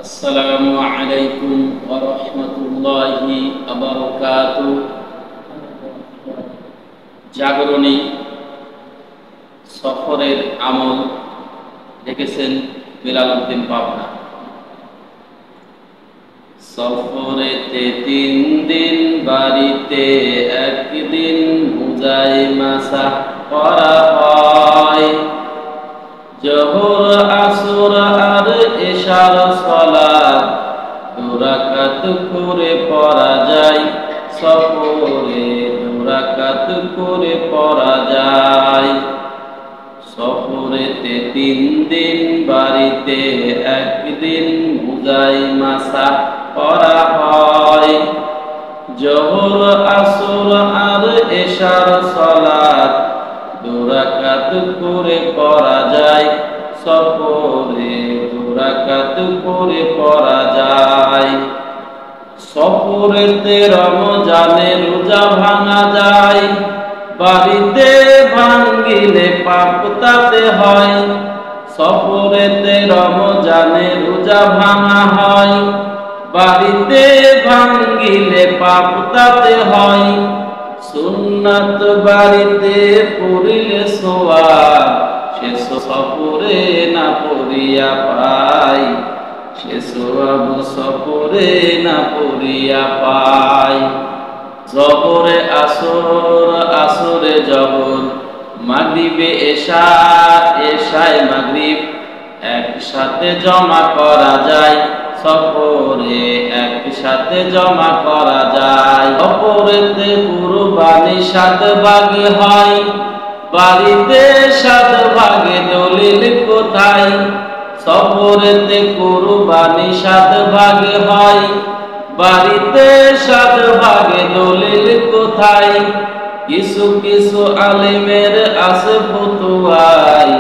আসসালামু আলাইকুম ওয়া রাহমাতুল্লাহি ওয়া বারাকাতুহু। জাগরণী সফরের আমল লিখেছেন বেলাল উদ্দিন পাবনা। সফরেতে 3 দিন, বাড়িতে 1 দিন, মুজাই মাসা করা হয়। জোহর, আসর আর এশার সালাত 2 রাকাত করে পড়া যায়। সফরে 2 রাকাত করে পড়া যায়। সফরেতে 3 দিন, বাড়িতে 1 দিন, মুজাই মাসা করা হয়। জোহর, আসর আর এশার সালাত 2 রাকাত করে পড়া যায়। সফরে 2 রাকাত করে পড়া যায়। সফরেতে রমজানে রোজা ভাঙা যায়। বাড়িতে ভাঙ্গিলে পাপ তাতে হয়। সফরেতে রমজানে রোজা ভাঙা হয়। বাড়িতে ভাঙ্গিলে পাপ তাতে হয়। সুন্নাত বাড়িতে পড়িলে সওয়াব, সে সফরে না পড়িয়া পায়। সে সওয়াব সফরে না পড়িয়া পায়। জোহরে আসর, আসরে জোহর, মাগরিবে এশা, এশায় মাগরিব একসাথে জমা করা যায়। সফরে একসাথে জমা করা যায়। সফরেতে কুরবানি 7 ভাগে হয়। বাড়িতে 7 ভাগে দলিল কোথায়? সফরেতে কুরবানি 7 ভাগে হয়। বাড়িতে 7 ভাগে দলিল কোথায়? কিছু কিছু আলেমের আছে ফতোয়ায়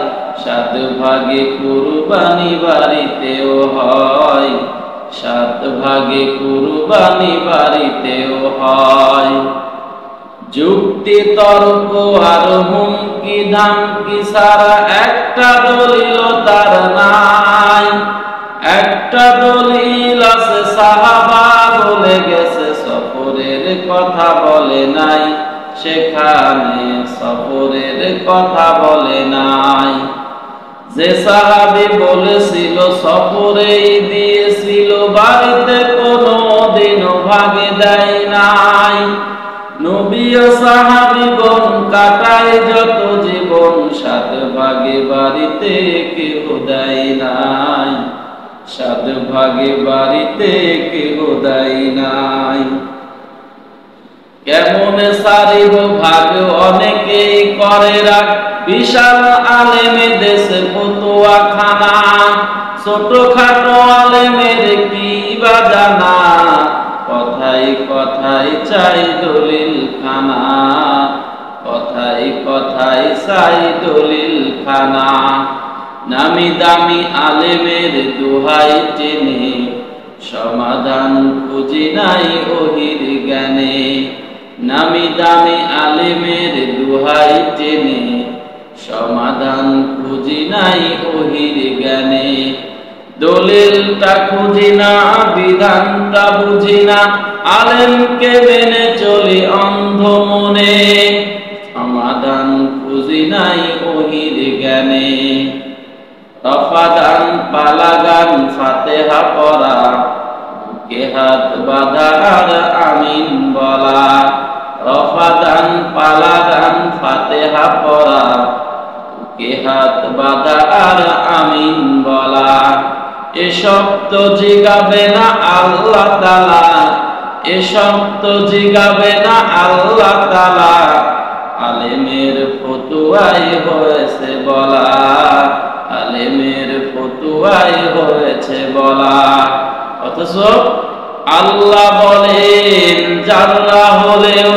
7 ভাগে কুরবানি বাড়িতেও হয়। 7 ভাগে কুরবানি বাড়িতেও হয়। যুক্তি তর্ক আর হুমকি ধামকি ছাড়া একটা দলিল তার নাই। একটা দলিল আছে সাহাবা বলে গেছে, সফরের কথা বলে নাই। সেখানে সফরের কথা বলে নাই। যে সাহাবী বলেছিল সফরেই দিয়েছিল, বাড়িতে কোনো দিনও ভাগে দেয় নাই। নবী ও সাহাবীগণ কাটায় যত জীবন, 7 ভাগে বাড়িতে কেউ দেয় নাই। 7 ভাগে বাড়িতে কেউ দেয় নাই। কেমন সারিব ভাগ অনেকেই করে রাখ, বিশাল আলেমে দেশে ফতোয়া খানা। ছোটখাটো আলেমের কি বা জানা, কথাই কথাই চাই দলিল খানা। কথাই কথাই চাই দলিল খানা। নামি দামি আলেমের দোহাই টেনে, সমাধান খুঁজি নাই ওহির জ্ঞানে। নামি দামি আলেমের দোহাই টেনে, সমাধান খুঁজি নাই ওহির জ্ঞানে। দলিলটা খুঁজি না, বিধানটা বুঝি না, আলেমকে মেনে চলি অন্ধ মনে। সমাধান খুঁজি নাই ওহির জ্ঞানে। রফাদান, পালাগান, ফাতেহা পড়া, বুকে হাত বাঁধা আর আমিন বলা। রফাদান, পালাগান, ফাতেহা পড়া, বুকে হাত বাঁধা আর আমিন বলা। এসব তো জিগাবে না আল্লাহ তাআলা, এসব তো জিগাবে না আল্লাহ তাআলা। আলেমের ফতোয়াই হয়েছে বলা, আলেমের ফতোয়াই হয়েছে বলা। অথচ আল্লাহ বলেন যারা হলেও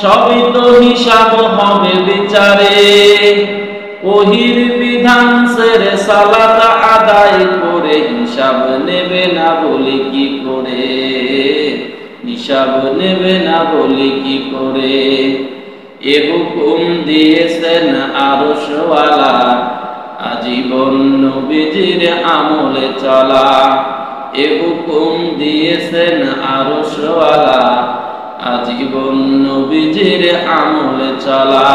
সবই তো হিসাব হবে বিচারে। ওহির বিধান ছেড়ে সালাত আদায় করে হিসাব নেবে না বলি কি করে? হিসাব নেবে না বলি কি করে? এ হুকুম দিয়েছেন আরশওয়ালা, আজীবন নবীজির আমলে চলা। এ হুকুম দিয়েছেন আরশওয়ালা, আজীবন নবীজির আমলে চলা।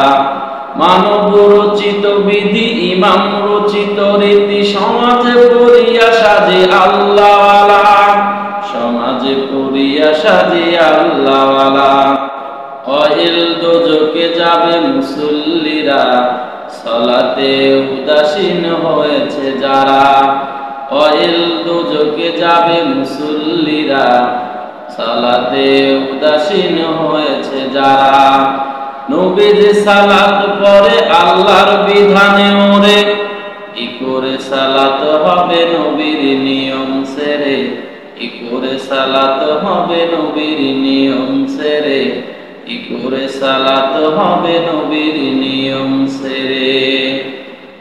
মানব রচিত বিধি, ইমাম রচিত রীতি, সমাজে পড়িয়া সাজে আল্লাহওয়ালা, সমাজে পড়িয়া সাজে আল্লাহওয়ালা। অহিল দোজকে যাবে মুসল্লিরা, সালাতে উদাসীন হয়েছে যারা। অহিল দোজকে যাবে মুসল্লিরা, সালাতে উদাসীন হয়েছে যারা। নবীজি সালাত পড়ে আল্লাহর বিধানে ওরে, কি করে সালাত হবে নবীর নিয়ম সেরে, কি করে সালাত হবে নবীর নিয়ম সেরে, কি করে সালাত হবে নবীর নিয়ম সেরে।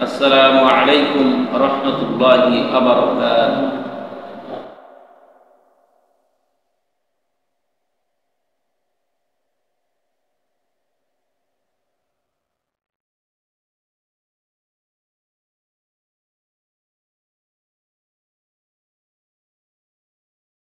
আসসালামু আলাইকুম ওয়া রাহমাতুল্লাহি ওয়া বারাকাতুহু।